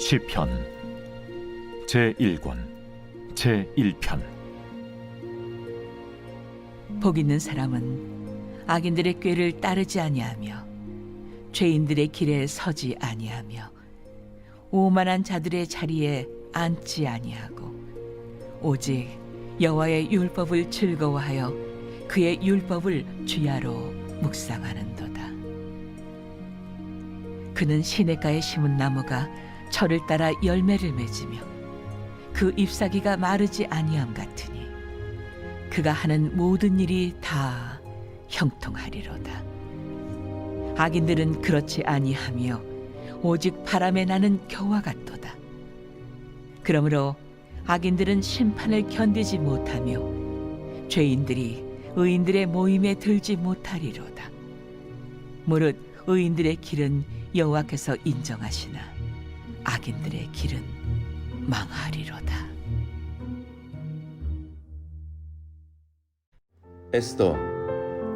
시편 제1권 제1편. 복 있는 사람은 악인들의 꾀를 따르지 아니하며 죄인들의 길에 서지 아니하며 오만한 자들의 자리에 앉지 아니하고 오직 여호와의 율법을 즐거워하여 그의 율법을 주야로 묵상하는도다. 그는 시냇가에 심은 나무가 철을 따라 열매를 맺으며 그 잎사귀가 마르지 아니함 같으니 그가 하는 모든 일이 다 형통하리로다. 악인들은 그렇지 아니하며 오직 바람에 나는 겨와 같도다. 그러므로 악인들은 심판을 견디지 못하며 죄인들이 의인들의 모임에 들지 못하리로다. 무릇 의인들의 길은 여호와께서 인정하시나 악인들의 길은 망하리로다. 에스더.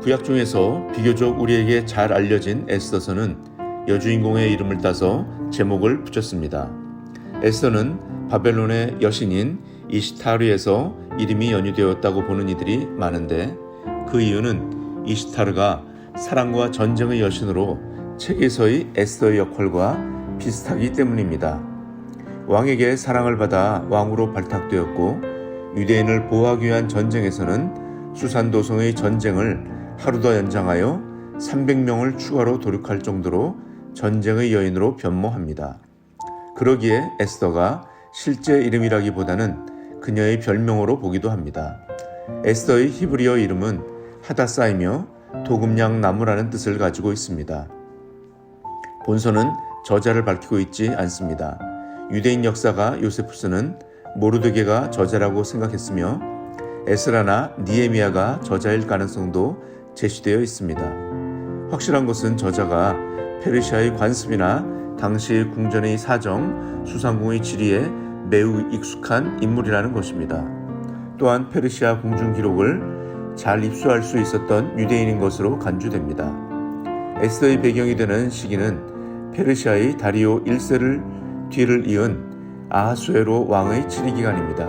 구약 중에서 비교적 우리에게 잘 알려진 에스더서는 여주인공의 이름을 따서 제목을 붙였습니다. 에스더는 바벨론의 여신인 이시타르에서 이름이 연유되었다고 보는 이들이 많은데 그 이유는 이시타르가 사랑과 전쟁의 여신으로 책에서의 에스더의 역할과 비슷하기 때문입니다. 왕에게 사랑을 받아 왕으로 발탁되었고 유대인을 보호하기 위한 전쟁에서는 수산도성의 전쟁을 하루 더 연장하여 300명을 추가로 도륙할 정도로 전쟁의 여인으로 변모합니다. 그러기에 에스더가 실제 이름이라기보다는 그녀의 별명으로 보기도 합니다. 에스더의 히브리어 이름은 하다사이며 도금양 나무라는 뜻을 가지고 있습니다. 본서는 저자를 밝히고 있지 않습니다. 유대인 역사가 요세푸스는 모르드게가 저자라고 생각했으며 에스라나 니에미아가 저자일 가능성도 제시되어 있습니다. 확실한 것은 저자가 페르시아의 관습이나 당시 궁전의 사정, 수상궁의 지리에 매우 익숙한 인물이라는 것입니다. 또한 페르시아 궁중 기록을 잘 입수할 수 있었던 유대인인 것으로 간주됩니다. 에스더의 배경이 되는 시기는 페르시아의 다리오 1세를 뒤를 이은 아하수에로 왕의 치리기간입니다.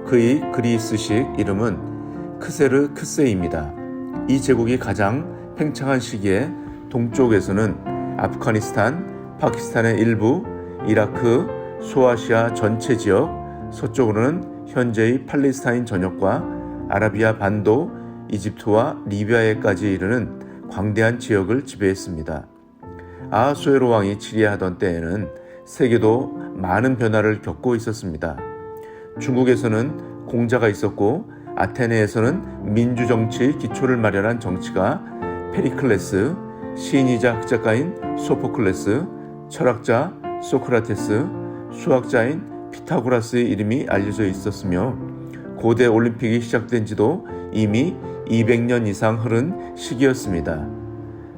그의 그리스식 이름은 크세르 크세입니다. 이 제국이 가장 팽창한 시기에 동쪽에서는 아프가니스탄, 파키스탄의 일부, 이라크, 소아시아 전체 지역, 서쪽으로는 현재의 팔레스타인 전역과 아라비아 반도, 이집트와 리비아에까지 이르는 광대한 지역을 지배했습니다. 아하수에로 왕이 치리하던 때에는 세계도 많은 변화를 겪고 있었습니다. 중국에서는 공자가 있었고 아테네에서는 민주정치의 기초를 마련한 정치가 페리클레스, 시인이자 흑작가인 소포클레스, 철학자 소크라테스, 수학자인 피타고라스의 이름이 알려져 있었으며 고대 올림픽이 시작된 지도 이미 200년 이상 흐른 시기였습니다.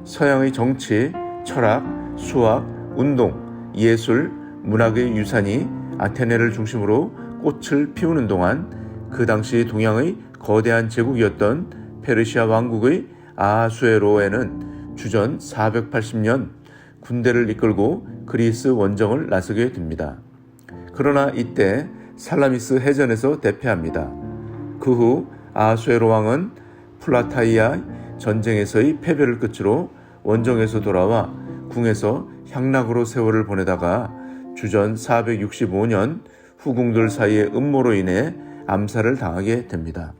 서양의 정치, 철학, 수학, 운동, 예술, 문학의 유산이 아테네를 중심으로 꽃을 피우는 동안 그 당시 동양의 거대한 제국이었던 페르시아 왕국의 아하수에로에는 주전 480년 군대를 이끌고 그리스 원정을 나서게 됩니다. 그러나 이때 살라미스 해전에서 대패합니다. 그 후 아하수에로 왕은 플라타이아 전쟁에서의 패배를 끝으로 원정에서 돌아와 궁에서 향락으로 세월을 보내다가 주전 465년 후궁들 사이의 음모로 인해 암살을 당하게 됩니다.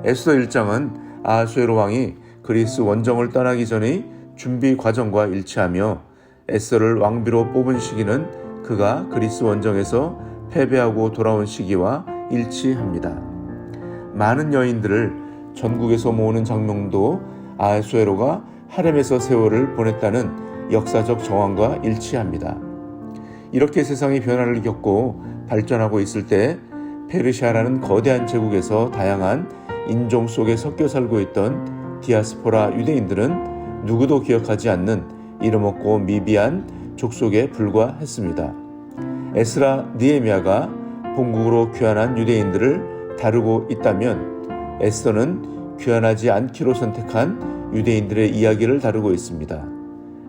에스더 1장은 아하수에로 왕이 그리스 원정을 떠나기 전의 준비 과정과 일치하며 에스더를 왕비로 뽑은 시기는 그가 그리스 원정에서 패배하고 돌아온 시기와 일치합니다. 많은 여인들을 전국에서 모으는 장면도 아하수에로가 하렘에서 세월을 보냈다는 역사적 정황과 일치합니다. 이렇게 세상이 변화를 겪고 발전하고 있을 때 페르시아라는 거대한 제국에서 다양한 인종 속에 섞여 살고 있던 디아스포라 유대인들은 누구도 기억하지 않는 이름 없고 미비한 족속에 불과했습니다. 에스라 니에미아가 본국으로 귀환한 유대인들을 다루고 있다면 에스더는 귀환하지 않기로 선택한 유대인들의 이야기를 다루고 있습니다.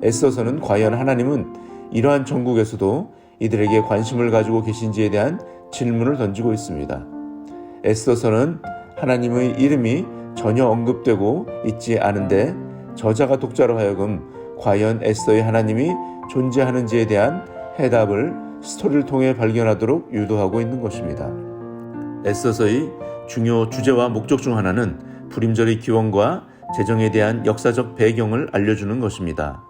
에스더서는 과연 하나님은 이러한 전국에서도 이들에게 관심을 가지고 계신지에 대한 질문을 던지고 있습니다. 에스더서는 하나님의 이름이 전혀 언급되고 있지 않은데 저자가 독자로 하여금 과연 에스더의 하나님이 존재하는지에 대한 해답을 스토리를 통해 발견하도록 유도하고 있는 것입니다. 에스더서의 중요 주제와 목적 중 하나는 불임절의 기원과 제정에 대한 역사적 배경을 알려주는 것입니다.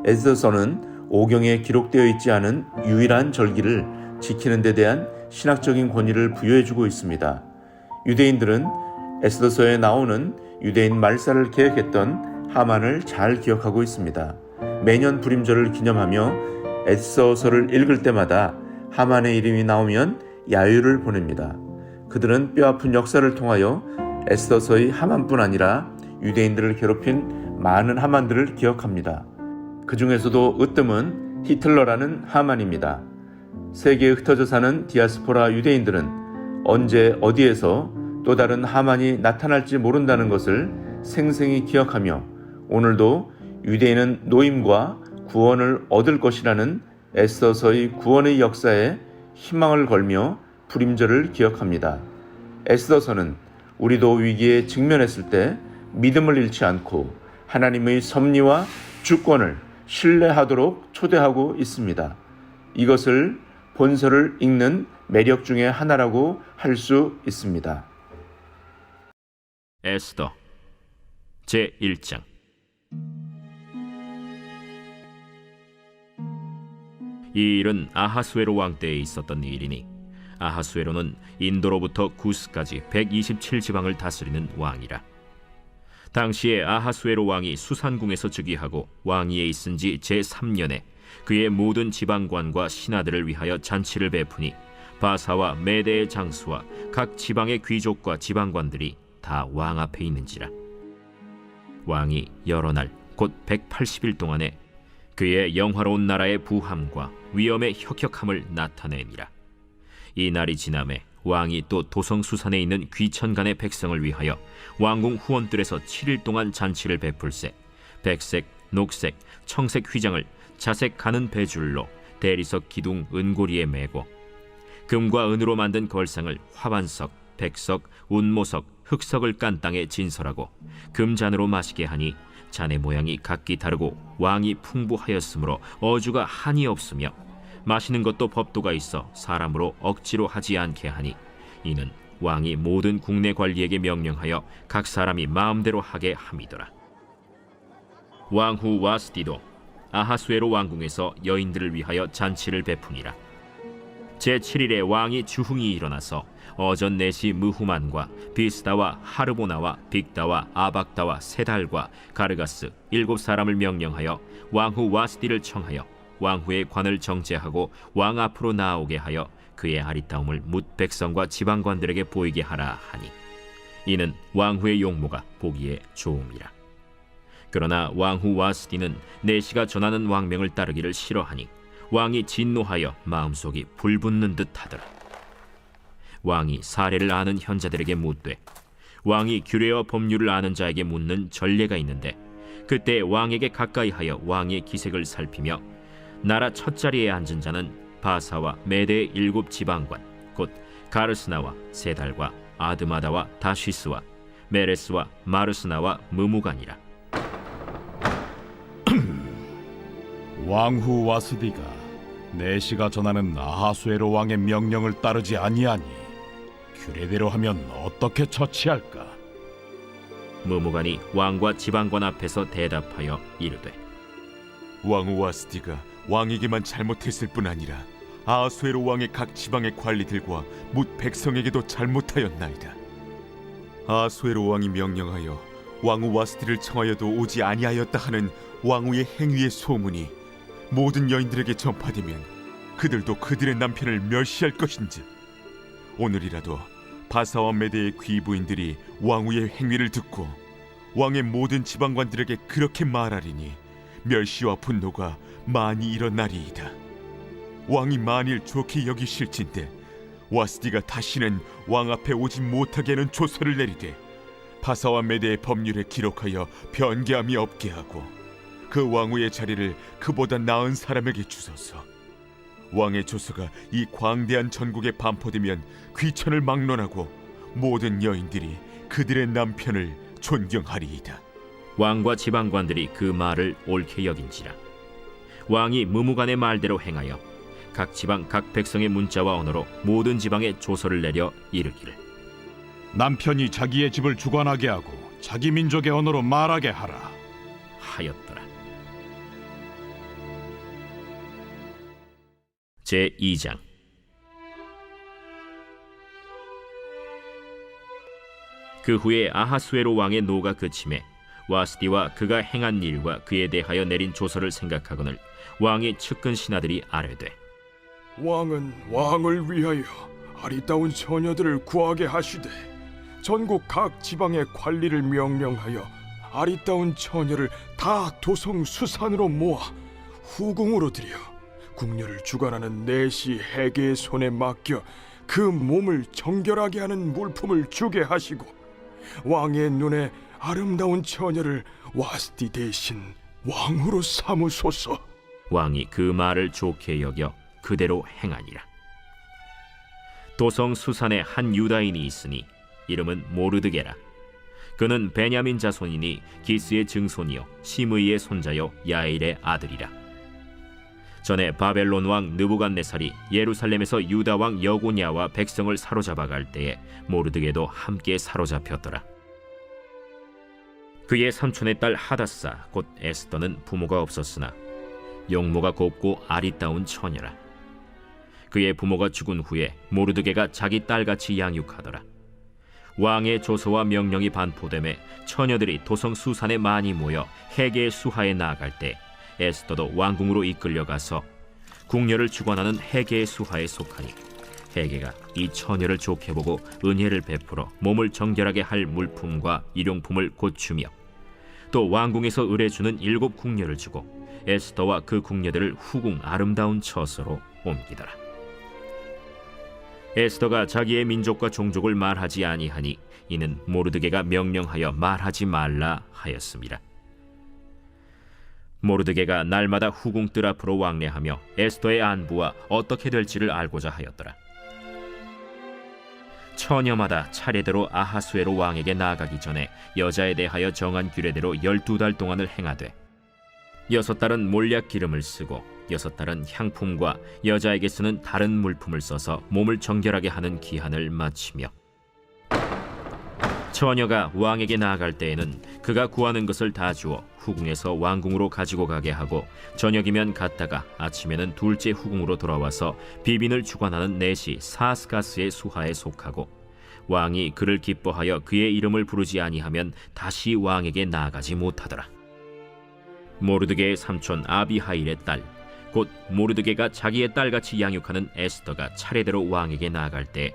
에스더서는 오경에 기록되어 있지 않은 유일한 절기를 지키는 데 대한 신학적인 권위를 부여해주고 있습니다. 유대인들은 에스더서에 나오는 유대인 말살을 계획했던 하만을 잘 기억하고 있습니다. 매년 불임절을 기념하며 에스더서를 읽을 때마다 하만의 이름이 나오면 야유를 보냅니다. 그들은 뼈아픈 역사를 통하여 에스더서의 하만뿐 아니라 유대인들을 괴롭힌 많은 하만들을 기억합니다. 그 중에서도 으뜸은 히틀러라는 하만입니다. 세계에 흩어져 사는 디아스포라 유대인들은 언제 어디에서 또 다른 하만이 나타날지 모른다는 것을 생생히 기억하며 오늘도 유대인은 노임과 구원을 얻을 것이라는 에스더서의 구원의 역사에 희망을 걸며 불임절을 기억합니다. 에스더서는 우리도 위기에 직면했을 때 믿음을 잃지 않고 하나님의 섭리와 주권을 신뢰하도록 초대하고 있습니다. 이것을 본서를 읽는 매력 중에 하나라고 할 수 있습니다. 에스더 제1장. 이 일은 아하수에로 왕 때에 있었던 일이니 아하수에로는 인도로부터 구스까지 127지방을 다스리는 왕이라. 당시에 아하수에로 왕이 수산궁에서 즉위하고 왕위에 있은 지 제3년에 그의 모든 지방관과 신하들을 위하여 잔치를 베푸니 바사와 메대의 장수와 각 지방의 귀족과 지방관들이 다 왕 앞에 있는지라. 왕이 여러 날 곧 180일 동안에 그의 영화로운 나라의 부함과 위엄의 혁혁함을 나타내니라. 이 날이 지남에 왕이 또 도성수산에 있는 귀천간의 백성을 위하여 왕궁 후원들에서 7일 동안 잔치를 베풀세 백색, 녹색, 청색 휘장을 자색 가는 배줄로 대리석 기둥 은고리에 매고 금과 은으로 만든 걸상을 화반석, 백석, 운모석, 흑석을 깐 땅에 진설하고 금잔으로 마시게 하니 잔의 모양이 각기 다르고 왕이 풍부하였으므로 어주가 한이 없으며 마시는 것도 법도가 있어 사람으로 억지로 하지 않게 하니 이는 왕이 모든 국내 관리에게 명령하여 각 사람이 마음대로 하게 함이더라. 왕후 와스디도 아하수에로 왕궁에서 여인들을 위하여 잔치를 베푸니라. 제7일에 왕이 주흥이 일어나서 어전 내시 무후만과 비스다와 하르보나와 빅다와 아박다와 세달과 가르가스 7사람을 명령하여 왕후 와스디를 청하여 왕후의 관을 정제하고 왕 앞으로 나오게 하여 그의 아리따움을 뭇 백성과 지방관들에게 보이게 하라 하니 이는 왕후의 용모가 보기에 좋음이라. 그러나 왕후 와스디는 내시가 전하는 왕명을 따르기를 싫어하니 왕이 진노하여 마음속이 불붙는 듯 하더라. 왕이 사례를 아는 현자들에게 묻되 왕이 규례와 법률을 아는 자에게 묻는 전례가 있는데 그때 왕에게 가까이하여 왕의 기색을 살피며 나라 첫 자리에 앉은 자는 바사와 메대의 7지방관 곧 가르스나와 세달과 아드마다와 다시스와 메레스와 마르스나와 무무간이라. 왕후 와스디가 내시가 전하는 아하수에로 왕의 명령을 따르지 아니하니 규례대로 하면 어떻게 처치할까? 무무간이 왕과 지방관 앞에서 대답하여 이르되 왕후 와스디가 왕에게만 잘못했을 뿐 아니라 아하수에로 왕의 각 지방의 관리들과 뭇 백성에게도 잘못하였나이다. 아하수에로 왕이 명령하여 왕후 와스디를 청하여도 오지 아니하였다 하는 왕후의 행위의 소문이 모든 여인들에게 전파되면 그들도 그들의 남편을 멸시할 것인즉 오늘이라도 바사와 메대의 귀부인들이 왕후의 행위를 듣고 왕의 모든 지방관들에게 그렇게 말하리니 멸시와 분노가 많이 일어나리이다. 왕이 만일 좋게 여기실진데 와스디가 다시는 왕 앞에 오지 못하게 하는 조서를 내리되 바사와 메대의 법률에 기록하여 변개함이 없게 하고 그 왕후의 자리를 그보다 나은 사람에게 주소서. 왕의 조서가 이 광대한 전국에 반포되면 귀천을 막론하고 모든 여인들이 그들의 남편을 존경하리이다. 왕과 지방관들이 그 말을 옳게 여긴지라. 왕이 무무간의 말대로 행하여 각 지방 각 백성의 문자와 언어로 모든 지방에 조서를 내려 이르기를 남편이 자기의 집을 주관하게 하고 자기 민족의 언어로 말하게 하라. 하였더라. 제2장. 그 후에 아하수에로 왕의 노가 그침에 와스디와 그가 행한 일과 그에 대하여 내린 조서를 생각하거늘 왕의 측근 신하들이 아뢰되 왕은 왕을 위하여 아리따운 처녀들을 구하게 하시되 전국 각 지방의 관리를 명령하여 아리따운 처녀를 다 도성 수산으로 모아 후궁으로 들여 궁녀를 주관하는 내시 해계의 손에 맡겨 그 몸을 정결하게 하는 물품을 주게 하시고 왕의 눈에 아름다운 처녀를 와스디 대신 왕으로 삼으소서. 왕이 그 말을 좋게 여겨 그대로 행하니라. 도성 수산에 한 유다인이 있으니 이름은 모르드게라. 그는 베냐민 자손이니 기스의 증손이요 시므이의 손자요 야일의 아들이라. 전에 바벨론 왕 느부갓네살이 예루살렘에서 유다 왕 여고냐와 백성을 사로잡아 갈 때에 모르드게도 함께 사로잡혔더라. 그의 삼촌의 딸 하다사 곧 에스더는 부모가 없었으나 용모가 곱고 아리따운 처녀라. 그의 부모가 죽은 후에 모르드게가 자기 딸같이 양육하더라. 왕의 조서와 명령이 반포되매 처녀들이 도성 수산에 많이 모여 해계의 수하에 나아갈 때 에스더도 왕궁으로 이끌려가서 궁녀를 주관하는 해계의 수하에 속하니 해계가 이 처녀를 좋게 보고 은혜를 베풀어 몸을 정결하게 할 물품과 일용품을 곧 주며 또 왕궁에서 의뢰주는 7 궁녀를 주고 에스더와 그 궁녀들을 후궁 아름다운 처소로 옮기더라. 에스더가 자기의 민족과 종족을 말하지 아니하니 이는 모르드게가 명령하여 말하지 말라 하였습니다. 모르드게가 날마다 후궁 뜰 앞으로 왕래하며 에스더의 안부와 어떻게 될지를 알고자 하였더라. 처녀마다 차례대로 아하수에로 왕에게 나아가기 전에 여자에 대하여 정한 규례대로 12달 동안을 행하되 6달은 몰약 기름을 쓰고 6달은 향품과 여자에게 쓰는 다른 물품을 써서 몸을 정결하게 하는 기한을 마치며 처녀가 왕에게 나아갈 때에는 그가 구하는 것을 다 주어 후궁에서 왕궁으로 가지고 가게 하고 저녁이면 갔다가 아침에는 둘째 후궁으로 돌아와서 비빈을 주관하는 내시 사스가스의 수하에 속하고 왕이 그를 기뻐하여 그의 이름을 부르지 아니하면 다시 왕에게 나아가지 못하더라. 모르드게의 삼촌 아비하일의 딸 곧 모르드게가 자기의 딸같이 양육하는 에스더가 차례대로 왕에게 나아갈 때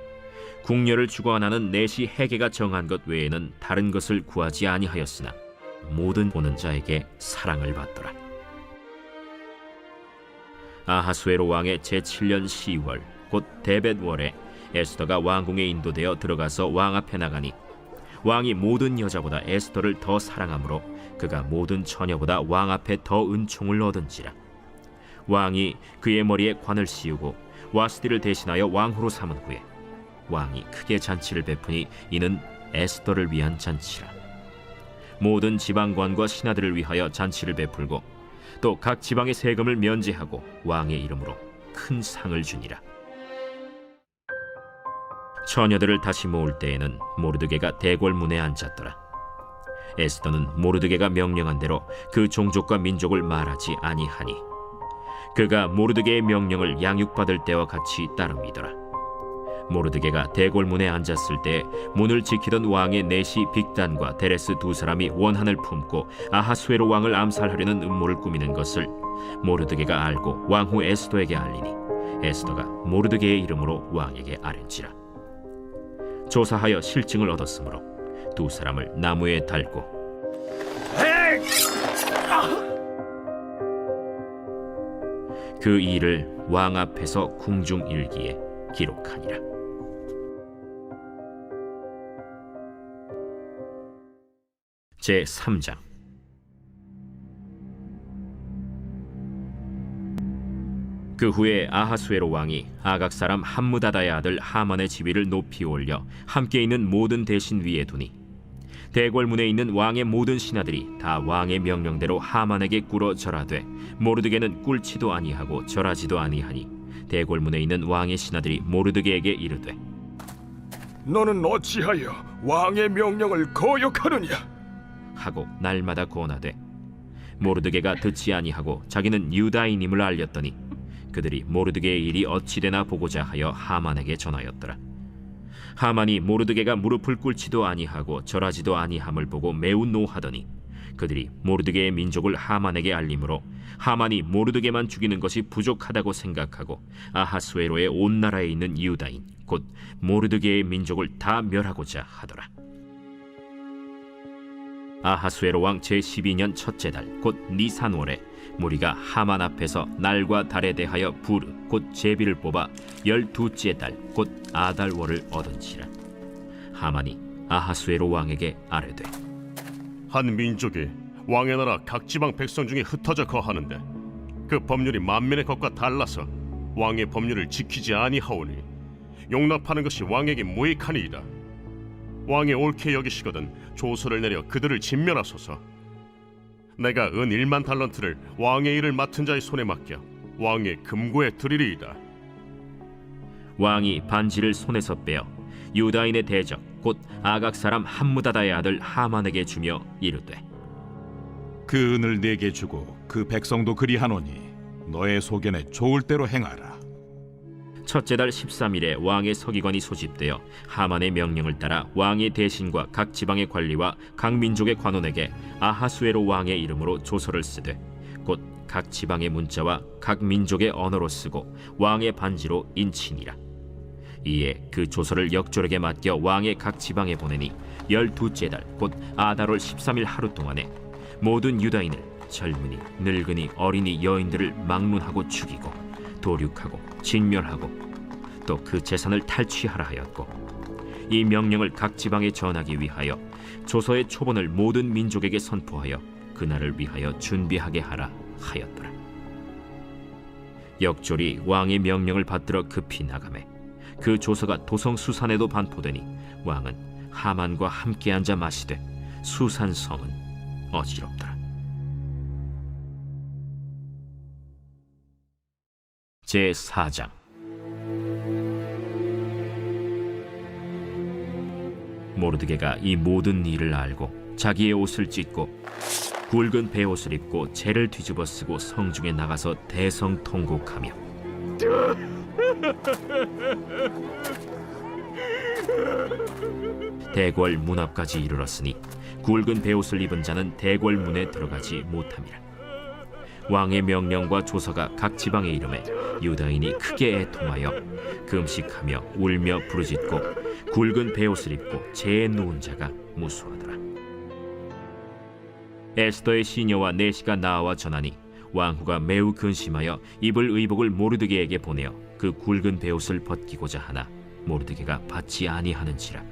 궁녀를 주관하는 내시 해계가 정한 것 외에는 다른 것을 구하지 아니하였으나 모든 보는 자에게 사랑을 받더라. 아하수에로 왕의 제7년 10월 곧 데벳월에 에스더가 왕궁에 인도되어 들어가서 왕 앞에 나가니 왕이 모든 여자보다 에스더를 더 사랑하므로 그가 모든 처녀보다 왕 앞에 더 은총을 얻은지라. 왕이 그의 머리에 관을 씌우고 와스디를 대신하여 왕후로 삼은 후에 왕이 크게 잔치를 베푸니 이는 에스더를 위한 잔치라. 모든 지방관과 신하들을 위하여 잔치를 베풀고 또 각 지방의 세금을 면제하고 왕의 이름으로 큰 상을 주니라. 처녀들을 다시 모을 때에는 모르드게가 대궐문에 앉았더라. 에스더는 모르드게가 명령한 대로 그 종족과 민족을 말하지 아니하니 그가 모르드게의 명령을 양육받을 때와 같이 따릅니더라. 모르드게가 대궐문에 앉았을 때 문을 지키던 왕의 내시 빅단과 데레스 2 사람이 원한을 품고 아하수에로 왕을 암살하려는 음모를 꾸미는 것을 모르드게가 알고 왕후 에스더에게 알리니 에스더가 모르드게의 이름으로 왕에게 아뢰니라. 조사하여 실증을 얻었으므로 2 사람을 나무에 달고 그 일을 왕 앞에서 궁중일기에 기록하니라. 제3장. 그 그 후에 아하수에로 왕이 아각 사람 함무다다의 아들 하만의 지위를 높이 올려 함께 있는 모든 대신 위에 두니 대궐문에 있는 왕의 모든 신하들이 다 왕의 명령대로 하만에게 꿇어 절하되 모르드게는 꿇지도 아니하고 절하지도 아니하니 대궐문에 있는 왕의 신하들이 모르드게에게 이르되 너는 어찌하여 왕의 명령을 거역하느냐? 하고 날마다 권하되 모르드게가 듣지 아니하고 자기는 유다인임을 알렸더니 그들이 모르드게의 일이 어찌되나 보고자 하여 하만에게 전하였더라. 하만이 모르드게가 무릎을 꿇지도 아니하고 절하지도 아니함을 보고 매우 노하더니 그들이 모르드게의 민족을 하만에게 알림으로 하만이 모르드게만 죽이는 것이 부족하다고 생각하고 아하수에로의 온 나라에 있는 유다인 곧 모르드게의 민족을 다 멸하고자 하더라. 아하수에로 왕 제12년 첫째 달 곧 니산월에 무리가 하만 앞에서 날과 달에 대하여 부르 곧 제비를 뽑아 12째 달 곧 아달월을 얻은지라. 하만이 아하수에로 왕에게 아뢰되 한 민족이 왕의 나라 각 지방 백성 중에 흩어져 거하는데 그 법률이 만민의 것과 달라서 왕의 법률을 지키지 아니하오니 용납하는 것이 왕에게 무익하니이다. 왕이 옳게 여기시거든 조서를 내려 그들을 진멸하소서. 내가 은 1만 달란트를 왕의 일을 맡은 자의 손에 맡겨 왕의 금고에 드리리이다. 왕이 반지를 손에서 빼어 유다인의 대적 곧 아각 사람 함무다다의 아들 하만에게 주며 이르되 그 은을 내게 주고 그 백성도 그리하노니 너의 소견에 좋을 대로 행하라. 첫째 달 13일에 왕의 서기관이 소집되어 하만의 명령을 따라 왕의 대신과 각 지방의 관리와 각 민족의 관원에게 아하수에로 왕의 이름으로 조서를 쓰되 곧 각 지방의 문자와 각 민족의 언어로 쓰고 왕의 반지로 인치니라. 이에 그 조서를 역졸에게 맡겨 왕의 각 지방에 보내니 12째 달 곧 아달월 13일 하루 동안에 모든 유다인을 젊은이 늙은이 어린이 여인들을 막론하고 죽이고 도륙하고 진멸하고 또 그 재산을 탈취하라 하였고 이 명령을 각 지방에 전하기 위하여 조서의 초본을 모든 민족에게 선포하여 그날을 위하여 준비하게 하라 하였더라. 역졸이 왕의 명령을 받들어 급히 나가매 그 조서가 도성 수산에도 반포되니 왕은 하만과 함께 앉아 마시되 수산 성은 어지럽더라. 제4장 모르드게가 이 모든 일을 알고 자기의 옷을 찢고 굵은 베옷을 입고 재를 뒤집어 쓰고 성중에 나가서 대성통곡하며 대궐 문 앞까지 이르렀으니 굵은 베옷을 입은 자는 대궐 문에 들어가지 못함이라. 왕의 명령과 조서가 각 지방에 이름에 유다인이 크게 애통하여 금식하며 울며 부르짖고 굵은 베옷을 입고 재에 누운 자가 무수하더라. 에스더의 시녀와 내시가 나와 전하니 왕후가 매우 근심하여 입을 의복을 모르드게에게 보내어 그 굵은 베옷을 벗기고자 하나 모르드게가 받지 아니하는지라.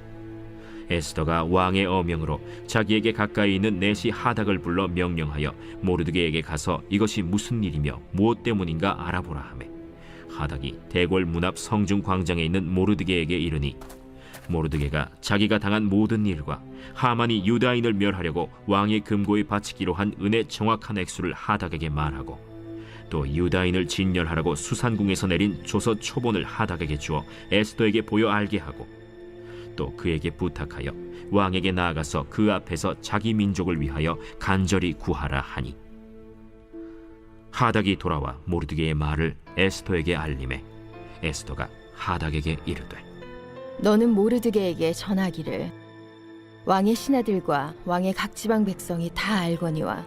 에스더가 왕의 어명으로 자기에게 가까이 있는 내시 하닥을 불러 명령하여 모르드게에게 가서 이것이 무슨 일이며 무엇 때문인가 알아보라 하매 하닥이 대궐 문 앞 성중 광장에 있는 모르드게에게 이르니 모르드게가 자기가 당한 모든 일과 하만이 유다인을 멸하려고 왕의 금고에 바치기로 한 은의 정확한 액수를 하닥에게 말하고 또 유다인을 진멸하라고 수산궁에서 내린 조서 초본을 하닥에게 주어 에스더에게 보여 알게 하고 또 그에게 부탁하여 왕에게 나아가서 그 앞에서 자기 민족을 위하여 간절히 구하라 하니 하닥이 돌아와 모르드게의 말을 에스더에게 알림해 에스더가 하닥에게 이르되 너는 모르드게에게 전하기를 왕의 신하들과 왕의 각 지방 백성이 다 알거니와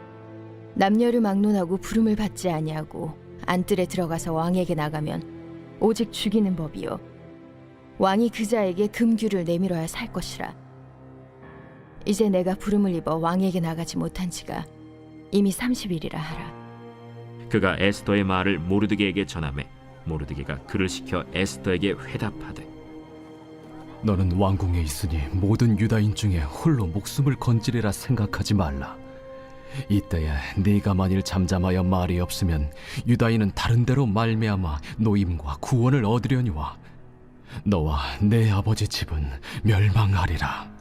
남녀를 막론하고 부름을 받지 아니하고 안뜰에 들어가서 왕에게 나가면 오직 죽이는 법이요 왕이 그 자에게 금규를 내밀어야 살 것이라. 이제 내가 부름을 입어 왕에게 나가지 못한 지가 이미 30일이라 하라. 그가 에스더의 말을 모르드게에게 전하매 모르드게가 그를 시켜 에스더에게 회답하되 너는 왕궁에 있으니 모든 유다인 중에 홀로 목숨을 건지리라 생각하지 말라. 이때에 네가 만일 잠잠하여 말이 없으면 유다인은 다른 데로 말미암아 노임과 구원을 얻으려니와 너와 내 아버지 집은 멸망하리라.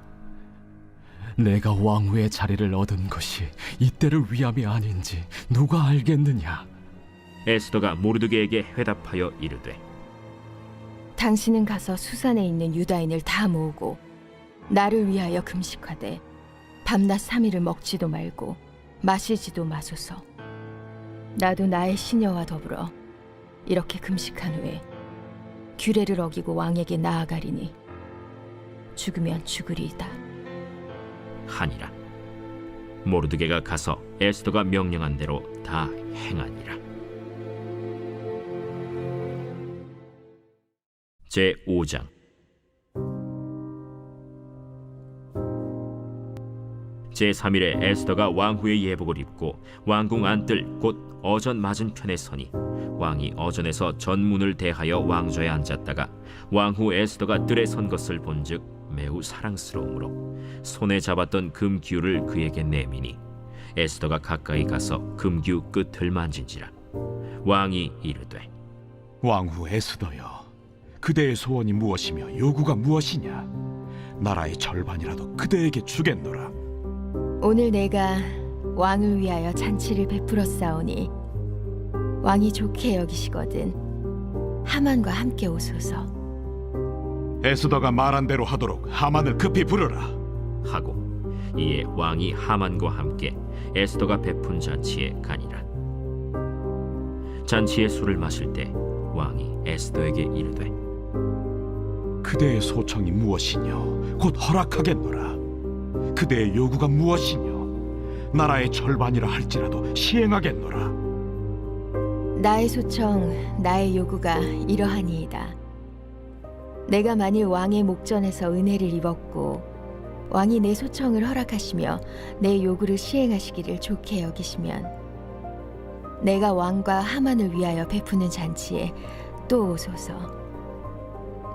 내가 왕후의 자리를 얻은 것이 이때를 위함이 아닌지 누가 알겠느냐? 에스더가 모르드게에게 회답하여 이르되 당신은 가서 수산에 있는 유다인을 다 모으고 나를 위하여 금식하되 밤낮 3일을 먹지도 말고 마시지도 마소서. 나도 나의 시녀와 더불어 이렇게 금식한 후에 규례를 어기고 왕에게 나아가리니 죽으면 죽으리이다 하니라. 모르드게가 가서 에스더가 명령한 대로 다 행하니라. 제5장. 제3일에 에스더가 왕후의 예복을 입고 왕궁 안뜰 곧 어전 맞은편에 서니 왕이 어전에서 전문을 대하여 왕좌에 앉았다가 왕후 에스더가 뜰에 선 것을 본즉 매우 사랑스러우므로 손에 잡았던 금규를 그에게 내미니 에스더가 가까이 가서 금규 끝을 만진지라. 왕이 이르되 왕후 에스더여, 그대의 소원이 무엇이며 요구가 무엇이냐? 나라의 절반이라도 그대에게 주겠노라. 오늘 내가 왕을 위하여 잔치를 베풀었사오니 왕이 좋게 여기시거든 하만과 함께 오소서. 에스더가 말한 대로 하도록 하만을 급히 부르라. 하고 이에 왕이 하만과 함께 에스더가 베푼 잔치에 가니라. 잔치에 술을 마실 때 왕이 에스더에게 이르되 그대의 소청이 무엇이뇨? 곧 허락하겠노라. 그대의 요구가 무엇이뇨? 나라의 절반이라 할지라도 시행하겠노라. 나의 소청, 나의 요구가 이러하니이다. 내가 만일 왕의 목전에서 은혜를 입었고 왕이 내 소청을 허락하시며 내 요구를 시행하시기를 좋게 여기시면 내가 왕과 하만을 위하여 베푸는 잔치에 또 오소서.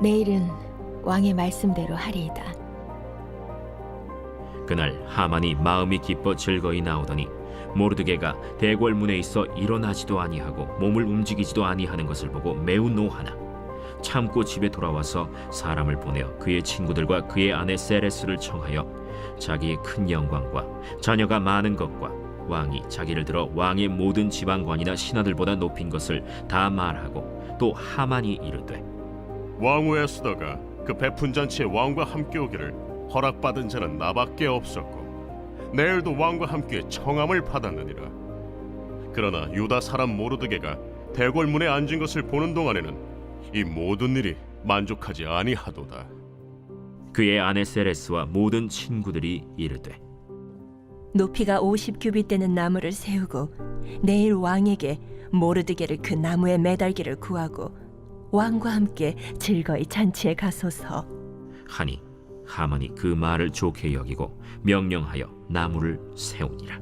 내일은 왕의 말씀대로 하리이다. 그날 하만이 마음이 기뻐 즐거이 나오더니 모르드게가 대궐문에 있어 일어나지도 아니하고 몸을 움직이지도 아니하는 것을 보고 매우 노하나 참고 집에 돌아와서 사람을 보내어 그의 친구들과 그의 아내 세레스를 청하여 자기의 큰 영광과 자녀가 많은 것과 왕이 자기를 들어 왕의 모든 지방관이나 신하들보다 높인 것을 다 말하고 또 하만이 이르되 왕후 에스더가 그 베푼 잔치에 왕과 함께 오기를 허락받은 자는 나밖에 없었고 내일도 왕과 함께 청함을 받았느니라. 그러나 유다 사람 모르드게가 대궐문에 앉은 것을 보는 동안에는 이 모든 일이 만족하지 아니하도다. 그의 아내 세레스와 모든 친구들이 이르되 높이가 50규빗 되는 나무를 세우고 내일 왕에게 모르드게를 그 나무에 매달기를 구하고 왕과 함께 즐거이 잔치에 가소서 하니 하만이 그 말을 좋게 여기고 명령하여 나무를 세우니라.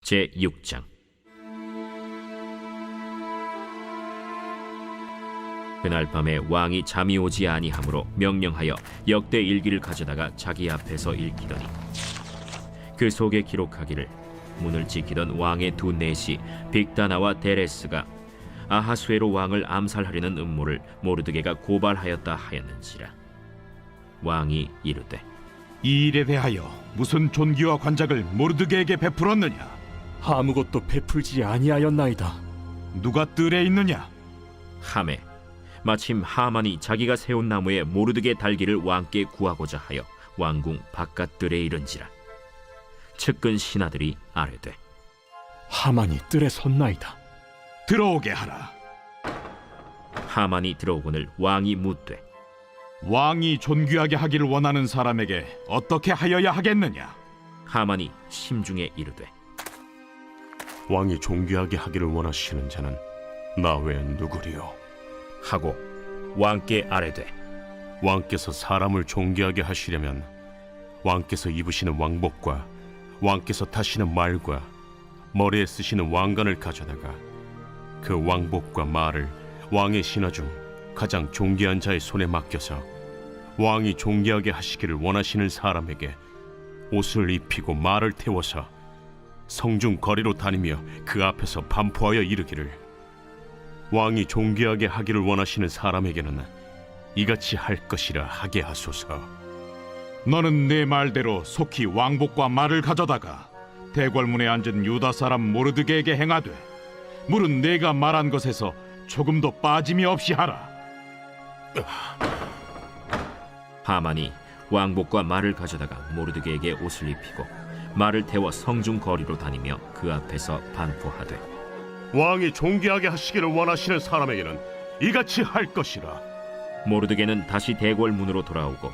제6장. 그날 밤에 왕이 잠이 오지 아니하므로 명령하여 역대 일기를 가져다가 자기 앞에서 읽히더니 그 속에 기록하기를 문을 지키던 왕의 두 내시 빅다나와 데레스가 아하수에로 왕을 암살하려는 음모를 모르드게가 고발하였다 하였는지라. 왕이 이르되 이 일에 대하여 무슨 존귀와 관작을 모르드게에게 베풀었느냐? 아무것도 베풀지 아니하였나이다. 누가 뜰에 있느냐? 하매 마침 하만이 자기가 세운 나무에 모르드게 달기를 왕께 구하고자 하여 왕궁 바깥들에 이른지라. 측근 신하들이 아뢰되 하만이 뜰에 섰나이다. 들어오게 하라. 하만이 들어오거늘 왕이 묻되 왕이 존귀하게 하기를 원하는 사람에게 어떻게 하여야 하겠느냐? 하만이 심중에 이르되 왕이 존귀하게 하기를 원하시는 자는 나 외엔 누구리요? 하고 왕께 아뢰되 왕께서 사람을 존귀하게 하시려면 왕께서 입으시는 왕복과 왕께서 타시는 말과 머리에 쓰시는 왕관을 가져다가 그 왕복과 말을 왕의 신하 중 가장 존귀한 자의 손에 맡겨서 왕이 존귀하게 하시기를 원하시는 사람에게 옷을 입히고 말을 태워서 성중 거리로 다니며 그 앞에서 반포하여 이르기를 왕이 존귀하게 하기를 원하시는 사람에게는 이같이 할 것이라 하게 하소서. 너는 네 말대로 속히 왕복과 말을 가져다가 대궐문에 앉은 유다 사람 모르드게에게 행하되 물은 네가 말한 것에서 조금도 빠짐이 없이 하라. 하만이 왕복과 말을 가져다가 모르드게에게 옷을 입히고 말을 태워 성중 거리로 다니며 그 앞에서 반포하되 왕이 존귀하게 하시기를 원하시는 사람에게는 이같이 할 것이라. 모르드게는 다시 대궐 문으로 돌아오고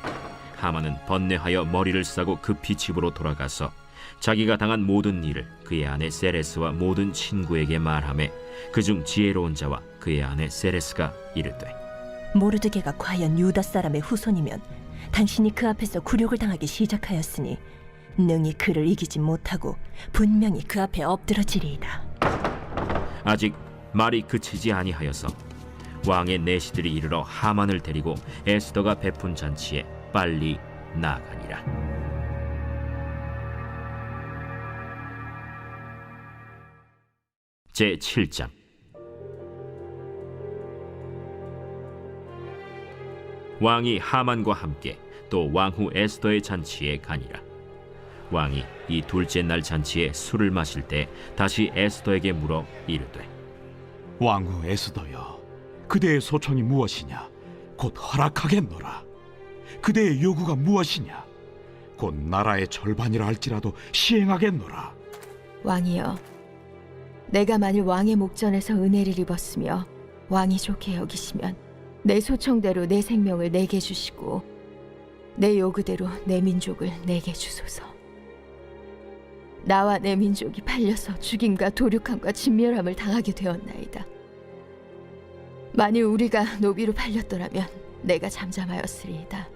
하만은 번뇌하여 머리를 싸고 급히 집으로 돌아가서 자기가 당한 모든 일을 그의 아내 세레스와 모든 친구에게 말하매 그중 지혜로운 자와 그의 아내 세레스가 이르되 모르드게가 과연 유다 사람의 후손이면 당신이 그 앞에서 굴욕을 당하기 시작하였으니 능히 그를 이기지 못하고 분명히 그 앞에 엎드러지리이다. 아직 말이 그치지 아니하여서 왕의 내시들이 이르러 하만을 데리고 에스더가 베푼 잔치에 빨리 나아가니라. 제 7장. 왕이 하만과 함께 또 왕후 에스더의 잔치에 가니라. 왕이 이 둘째 날 잔치에 술을 마실 때 다시 에스더에게 물어 이르되 왕후 에스더여, 그대의 소청이 무엇이냐? 곧 허락하겠노라. 그대의 요구가 무엇이냐? 곧 나라의 절반이라 할지라도 시행하겠노라. 왕이여, 내가 만일 왕의 목전에서 은혜를 입었으며 왕이 좋게 여기시면 내 소청대로 내 생명을 내게 주시고 내 요구대로 내 민족을 내게 주소서. 나와 내 민족이 팔려서 죽임과 도륙함과 진멸함을 당하게 되었나이다. 만일 우리가 노비로 팔렸더라면 내가 잠잠하였으리이다.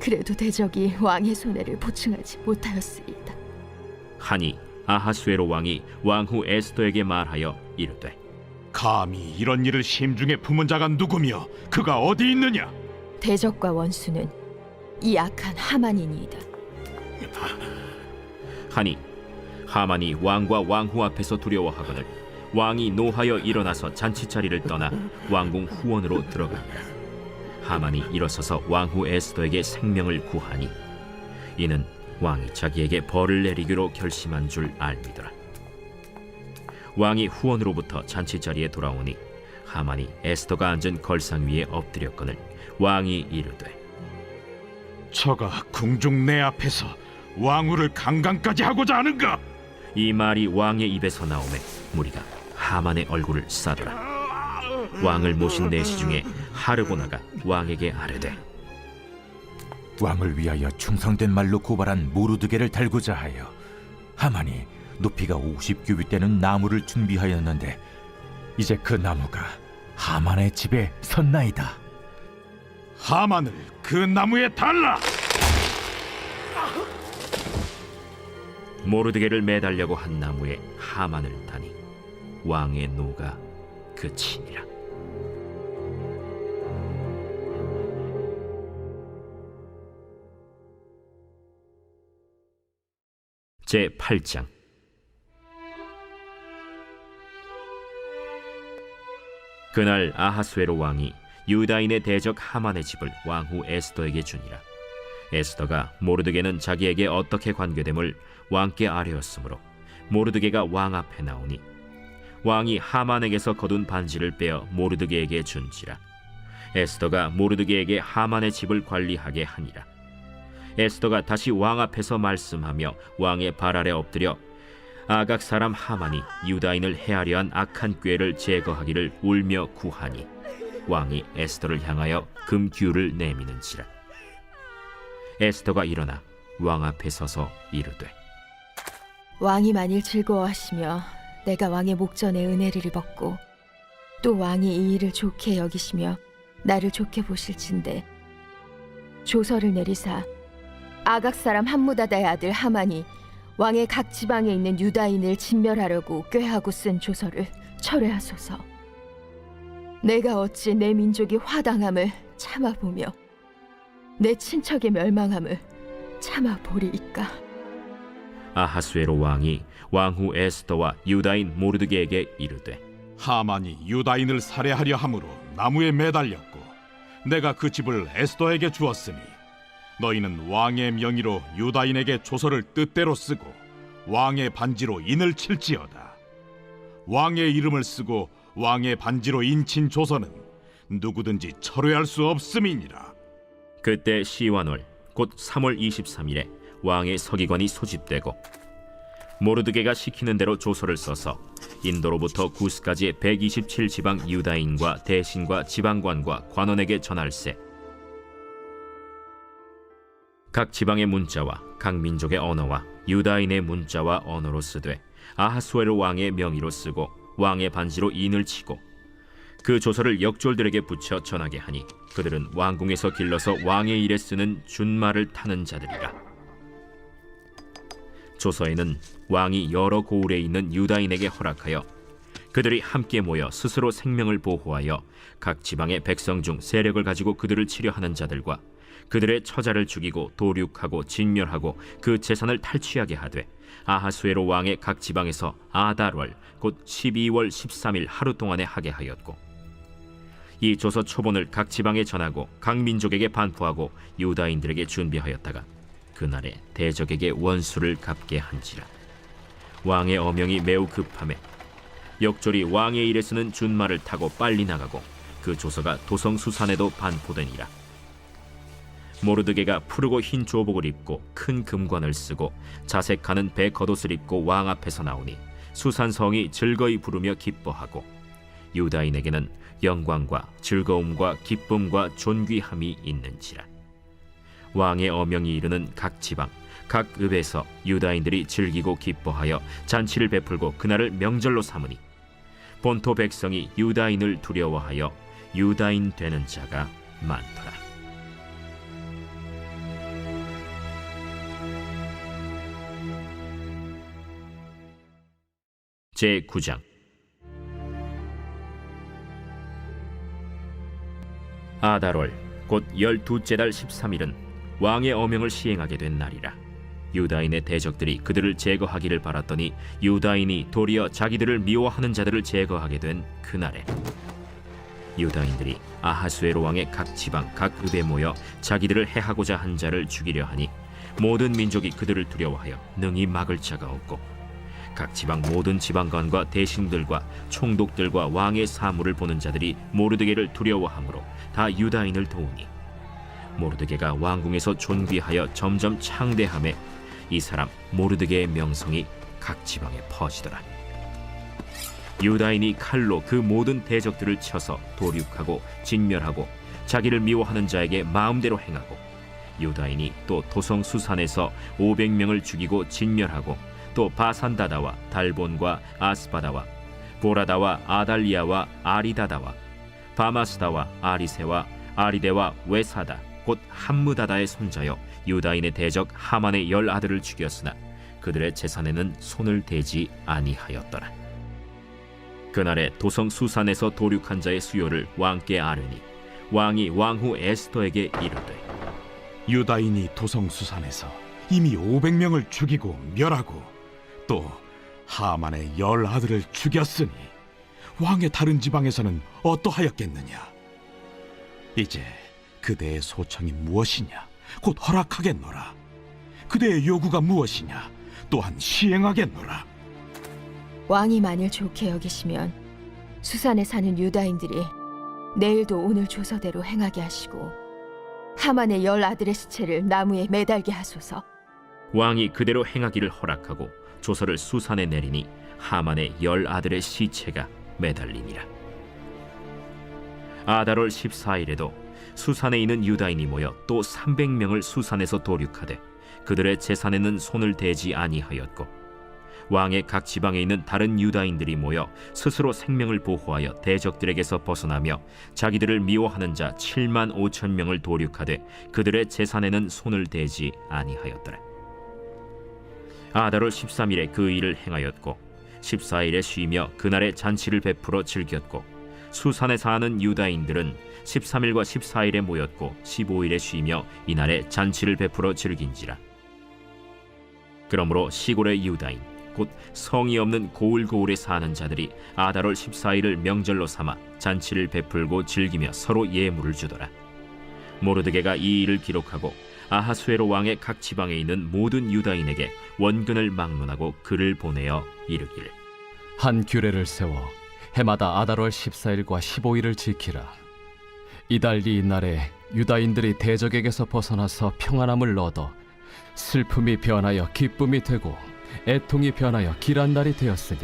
그래도 대적이 왕의 손해를 보충하지 못하였으리이다. 하니 아하수에로 왕이 왕후 에스더에게 말하여 이르되 감히 이런 일을 심중에 품은 자가 누구며 그가 어디 있느냐? 대적과 원수는 이 악한 하만이니이다. 하니 하만이 왕과 왕후 앞에서 두려워하거늘 왕이 노하여 일어나서 잔치자리를 떠나 왕궁 후원으로 들어가니라. 하만이 일어서서 왕후 에스더에게 생명을 구하니 이는 왕이 자기에게 벌을 내리기로 결심한 줄 알미더라. 왕이 후원으로부터 잔치자리에 돌아오니 하만이 에스더가 앉은 걸상 위에 엎드렸거늘 왕이 이르되 저가 궁중 내 앞에서 왕후를 강간까지 하고자 하는가? 이 말이 왕의 입에서 나오매 무리가 하만의 얼굴을 싸더라. 왕을 모신 내시 중에 하르보나가 왕에게 아뢰되 왕을 위하여 충성된 말로 고발한 모르드게를 달고자 하여 하만이 높이가 50규빗 되는 나무를 준비하였는데 이제 그 나무가 하만의 집에 섰나이다. 하만을 그 나무에 달라! 모르드게를 매달려고 한 나무에 하만을 다니 왕의 노가 그치니라. 제 8장. 그날 아하수에로 왕이 유다인의 대적 하만의 집을 왕후 에스더에게 주니라. 에스더가 모르드게는 자기에게 어떻게 관계됨을 왕께 아뢰었으므로 모르드게가 왕 앞에 나오니 왕이 하만에게서 거둔 반지를 빼어 모르드게에게 준지라. 에스더가 모르드게에게 하만의 집을 관리하게 하니라. 에스더가 다시 왕 앞에서 말씀하며 왕의 발 아래 엎드려 아각 사람 하만이 유다인을 해하려 한 악한 꾀를 제거하기를 울며 구하니 왕이 에스더를 향하여 금규를 내미는지라. 에스더가 일어나 왕 앞에 서서 이르되 왕이 만일 즐거워하시며 내가 왕의 목전에 은혜를 입었고 또 왕이 이 일을 좋게 여기시며 나를 좋게 보실진대 조서를 내리사 아각 사람 함무다다의 아들 하만이 왕의 각 지방에 있는 유다인을 진멸하려고 꾀하고 쓴 조서를 철회하소서. 내가 어찌 내 민족이 화당함을 참아보며 내 친척의 멸망함을 참아보리이까. 아하수에로 왕이 왕후 에스더와 유다인 모르드게에게 이르되 하만이 유다인을 살해하려 함으로 나무에 매달렸고 내가 그 집을 에스더에게 주었으니 너희는 왕의 명의로 유다인에게 조서를 뜻대로 쓰고 왕의 반지로 인을 칠지어다. 왕의 이름을 쓰고 왕의 반지로 인친 조서는 누구든지 철회할 수 없음이니라. 그때 시완월 곧 3월 23일에 왕의 서기관이 소집되고 모르드게가 시키는 대로 조서를 써서 인도로부터 구스까지의 127지방 유다인과 대신과 지방관과 관원에게 전할세. 각 지방의 문자와 각 민족의 언어와 유다인의 문자와 언어로 쓰되 아하수에로 왕의 명의로 쓰고 왕의 반지로 인을 치고 그 조서를 역졸들에게 붙여 전하게 하니 그들은 왕궁에서 길러서 왕의 일에 쓰는 준말을 타는 자들이라. 조서에는 왕이 여러 고을에 있는 유다인에게 허락하여 그들이 함께 모여 스스로 생명을 보호하여 각 지방의 백성 중 세력을 가지고 그들을 치려하는 자들과 그들의 처자를 죽이고 도륙하고 진멸하고 그 재산을 탈취하게 하되 아하수에로 왕의 각 지방에서 아달월 곧 12월 13일 하루 동안에 하게 하였고 이 조서 초본을 각 지방에 전하고 각 민족에게 반포하고 유다인들에게 준비하였다가 그날에 대적에게 원수를 갚게 한지라. 왕의 어명이 매우 급함에 역졸이 왕의 일에 쓰는 준말을 타고 빨리 나가고 그 조서가 도성 수산에도 반포되니라. 모르드게가 푸르고 흰 조복을 입고 큰 금관을 쓰고 자색하는 배 겉옷을 입고 왕 앞에서 나오니 수산성이 즐거이 부르며 기뻐하고 유다인에게는 영광과 즐거움과 기쁨과 존귀함이 있는지라. 왕의 어명이 이르는 각 지방 각 읍에서 유다인들이 즐기고 기뻐하여 잔치를 베풀고 그날을 명절로 삼으니 본토 백성이 유다인을 두려워하여 유다인 되는 자가 많더라. 제9장. 아달월 곧 12째 달 13일은 왕의 어명을 시행하게 된 날이라. 유다인의 대적들이 그들을 제거하기를 바랐더니 유다인이 도리어 자기들을 미워하는 자들을 제거하게 된 그날에 유다인들이 아하수에로 왕의 각 지방 각 읍에 모여 자기들을 해하고자 한 자를 죽이려 하니 모든 민족이 그들을 두려워하여 능히 막을 자가 없고 각 지방 모든 지방관과 대신들과 총독들과 왕의 사물을 보는 자들이 모르드게를 두려워하므로 다 유다인을 도우니 모르드게가 왕궁에서 존귀하여 점점 창대함에 이 사람 모르드게의 명성이 각 지방에 퍼지더라. 유다인이 칼로 그 모든 대적들을 쳐서 도륙하고 진멸하고 자기를 미워하는 자에게 마음대로 행하고 유다인이 또 도성 수산에서 500명을 죽이고 진멸하고 또 바산다다와 달본과 아스바다와 보라다와 아달리아와 아리다다와 바마스다와 아리세와 아리데와 외사다 곧 함무다다의 손자여 유다인의 대적 하만의 10아들을 죽였으나 그들의 재산에는 손을 대지 아니하였더라. 그날에 도성 수산에서 도륙한 자의 수요를 왕께 아뢰니 왕이 왕후 에스더에게 이르되 유다인이 도성 수산에서 이미 500명을 죽이고 멸하고 또 하만의 10아들을 죽였으니 왕의 다른 지방에서는 어떠하였겠느냐. 이제 그대의 소청이 무엇이냐 곧 허락하겠노라. 그대의 요구가 무엇이냐 또한 시행하겠노라. 왕이 만일 좋게 여기시면 수산에 사는 유다인들이 내일도 오늘 조서대로 행하게 하시고 하만의 10아들의 시체를 나무에 매달게 하소서. 왕이 그대로 행하기를 허락하고 조서를 수산에 내리니 하만의 10아들의 시체가 매달리니라. 아달월 14일에도 수산에 있는 유다인이 모여 또 300명을 수산에서 도륙하되 그들의 재산에는 손을 대지 아니하였고 왕의 각 지방에 있는 다른 유다인들이 모여 스스로 생명을 보호하여 대적들에게서 벗어나며 자기들을 미워하는 자 7만 5천 명을 도륙하되 그들의 재산에는 손을 대지 아니하였더라. 아달월 13일에 그 일을 행하였고 14일에 쉬며 그날에 잔치를 베풀어 즐겼고 수산에 사는 유다인들은 13일과 14일에 모였고 15일에 쉬며 이날에 잔치를 베풀어 즐긴지라. 그러므로 시골의 유다인 곧 성이 없는 고을고을에 사는 자들이 아달월 14일을 명절로 삼아 잔치를 베풀고 즐기며 서로 예물을 주더라. 모르드게가 이 일을 기록하고 아하수에로 왕의 각 지방에 있는 모든 유다인에게 원근을 막론하고 글을 보내어 이르기를, 한 규례를 세워 해마다 아달월 14일과 15일을 지키라. 이달 이날에 유다인들이 대적에게서 벗어나서 평안함을 얻어 슬픔이 변하여 기쁨이 되고 애통이 변하여 길한 날이 되었으니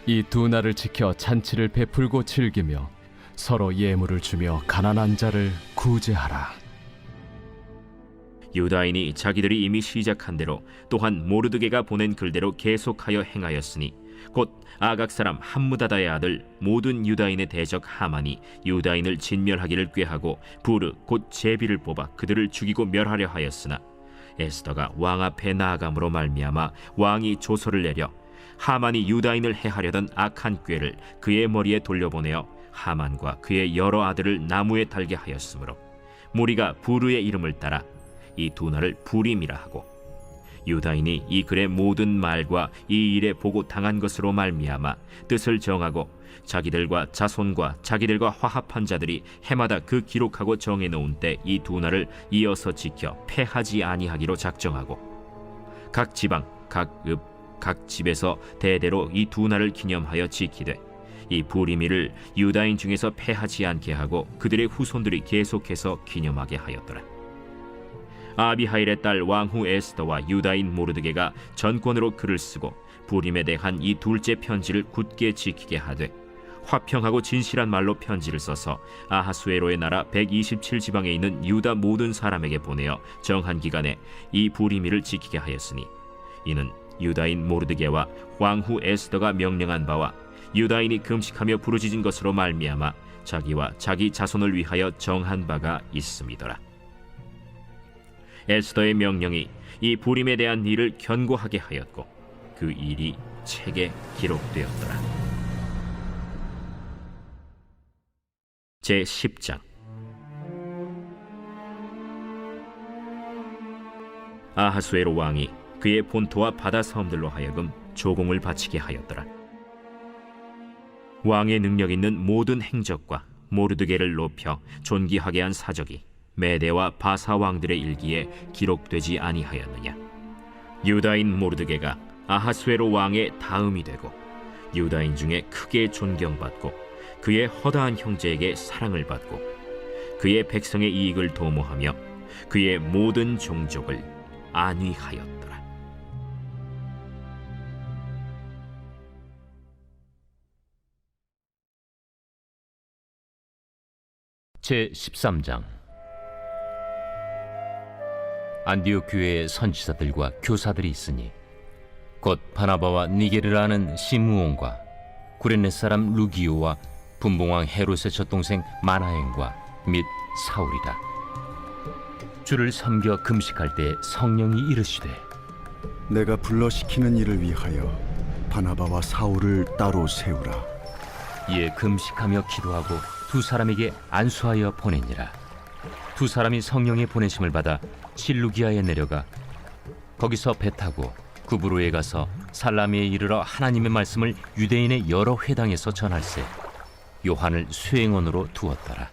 이 두 날을 지켜 잔치를 베풀고 즐기며 서로 예물을 주며 가난한 자를 구제하라. 유다인이 자기들이 이미 시작한 대로 또한 모르드게가 보낸 글대로 계속하여 행하였으니 곧 아각 사람 함무다다의 아들 모든 유다인의 대적 하만이 유다인을 진멸하기를 꾀하고 부르 곧 제비를 뽑아 그들을 죽이고 멸하려 하였으나 에스더가 왕 앞에 나아감으로 말미암아 왕이 조서를 내려 하만이 유다인을 해하려던 악한 꾀를 그의 머리에 돌려보내어 하만과 그의 여러 아들을 나무에 달게 하였으므로 무리가 부르의 이름을 따라 이 두 날을 부림이라 하고, 유다인이 이 글의 모든 말과 이 일에 보고 당한 것으로 말미암아 뜻을 정하고 자기들과 자손과 자기들과 화합한 자들이 해마다 그 기록하고 정해놓은 때 이 두 날을 이어서 지켜 패하지 아니하기로 작정하고, 각 지방, 각 읍, 각 집에서 대대로 이 두 날을 기념하여 지키되 이 부리미를 유다인 중에서 패하지 않게 하고 그들의 후손들이 계속해서 기념하게 하였더라. 아비하일의 딸 왕후 에스더와 유다인 모르드게가 전권으로 글을 쓰고 부림에 대한 이 둘째 편지를 굳게 지키게 하되, 화평하고 진실한 말로 편지를 써서 아하수에로의 나라 127지방에 있는 유다 모든 사람에게 보내어 정한 기간에 이 부리미를 지키게 하였으니, 이는 유다인 모르드게와 왕후 에스더가 명령한 바와 유다인이 금식하며 부르짖은 것으로 말미암아 자기와 자기 자손을 위하여 정한 바가 있음이더라. 에스더의 명령이 이 부림에 대한 일을 견고하게 하였고 그 일이 책에 기록되었더라. 제10장. 아하수에로 왕이 그의 본토와 바다 섬들로 하여금 조공을 바치게 하였더라. 왕의 능력 있는 모든 행적과 모르드게를 높여 존귀하게 한 사적이 메대와 바사 왕들의 일기에 기록되지 아니하였느냐. 유다인 모르드게가 아하수에로 왕의 다음이 되고 유다인 중에 크게 존경받고 그의 허다한 형제에게 사랑을 받고 그의 백성의 이익을 도모하며 그의 모든 종족을 안위하였더라. 제13장. 안디옥 교회의 선지자들과 교사들이 있으니 곧 바나바와 니게르라는 시므온과 구레네 사람 루기오와 분봉왕 헤롯의 젖동생 마나엔과 및 사울이라. 주를 섬겨 금식할 때 성령이 이르시되, 내가 불러시키는 일을 위하여 바나바와 사울을 따로 세우라. 이에 금식하며 기도하고 두 사람에게 안수하여 보내니라. 두 사람이 성령의 보내심을 받아 실루기아에 내려가 거기서 배 타고 구브로에 가서 살라미에 이르러 하나님의 말씀을 유대인의 여러 회당에서 전할세 요한을 수행원으로 두었더라.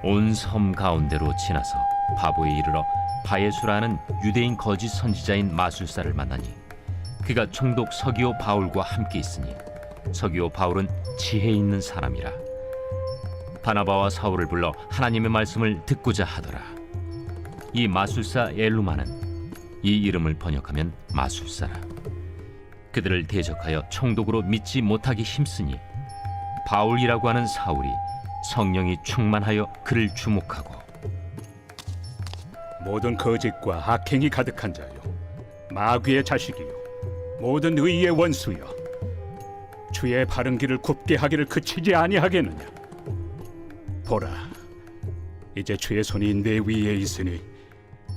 온 섬 가운데로 지나서 바보에 이르러 바예수라는 유대인 거짓 선지자인 마술사를 만나니 그가 총독 서기오 바울과 함께 있으니 서기오 바울은 지혜 있는 사람이라. 바나바와 사울을 불러 하나님의 말씀을 듣고자 하더라. 이 마술사 엘루마는 이 이름을 번역하면 마술사라. 그들을 대적하여 총독으로 믿지 못하기 힘쓰니 바울이라고 하는 사울이 성령이 충만하여 그를 주목하고, 모든 거짓과 악행이 가득한 자요, 마귀의 자식이요, 모든 의의 원수여, 주의 바른 길을 굽게 하기를 그치지 아니하겠느냐. 보라, 이제 주의 손이 내 위에 있으니